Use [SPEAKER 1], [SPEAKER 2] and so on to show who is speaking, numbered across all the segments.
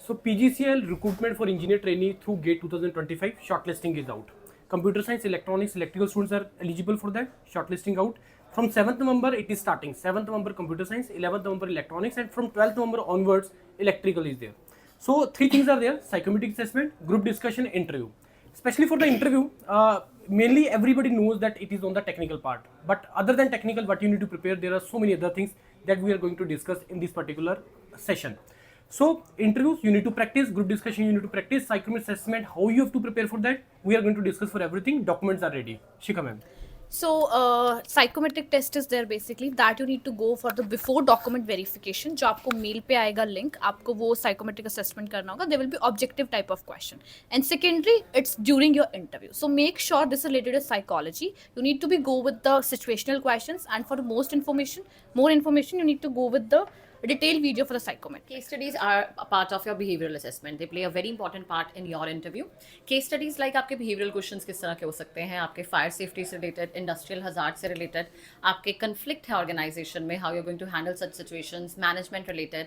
[SPEAKER 1] So PGCL recruitment for engineer trainee through GATE 2025 shortlisting is out. Computer science, electronics, electrical students are eligible for that. Shortlisting out. From 7th November it is starting. 7th November computer science, 11th November electronics, and from 12th November onwards electrical is there. So three things are there: psychometric assessment, group discussion, interview. Especially for the interview, mainly everybody knows that it is on the technical part. But other than technical, what you need to prepare, there are so many other things that we are going to discuss in this particular session. So interviews you need to practice, group discussion you need to practice, psychometric assessment, how you have to prepare for that, we are going to discuss for everything. Documents are ready. Shika ma'am.
[SPEAKER 2] So, psychometric test is there basically that you need to go for the before document verification. जो आपको mail पे आएगा link, आपको वो psychometric assessment करना होगा. There will be objective type of question. And secondary, it's during your interview. So make sure this is related to psychology. You need to be go with the situational questions, and for more information, you need to go with the detailed video for the psychometric.
[SPEAKER 3] Case studies are a part of your behavioral assessment. They play a very important part in your interview. Case studies like आपके behavioral questions किस तरह के हो सकते हैं, आपके fire safety से related, industrial hazard से related, आपके conflict है organization में, how you're going to handle such situations, management related,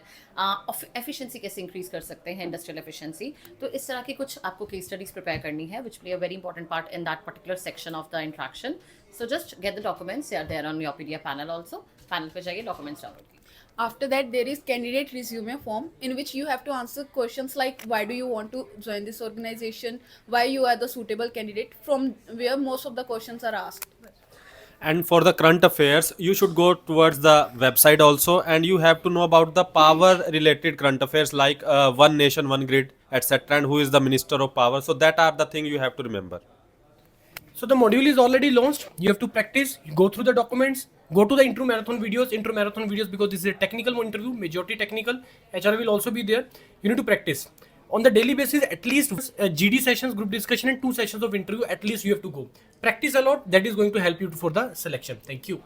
[SPEAKER 3] efficiency कैसे increase कर सकते हैं, industrial efficiency. तो इस तरह की कुछ आपको case studies prepare करनी है, which play a very important part in that particular section of the interaction. So just get the documents. They are there on your PDF panel also. Panel पे जाइए, documents download कीजिए.
[SPEAKER 4] After that, there is candidate resume form in which you have to answer questions like why do you want to join this organization, why you are the suitable candidate, from where most of the questions are asked.
[SPEAKER 5] And for the current affairs, you should go towards the website also, and you have to know about the power related current affairs like one nation, one grid, etc. and who is the minister of power. So that are the thing you have to remember.
[SPEAKER 1] So the module is already launched. You have to practice, go through the documents, go to the intro marathon videos because this is a technical interview, majority technical. HR will also be there. You need to practice on the daily basis, at least GD sessions, group discussion, and 2 sessions of interview. At least you have to go practice a lot. That is going to help you for the selection. Thank you.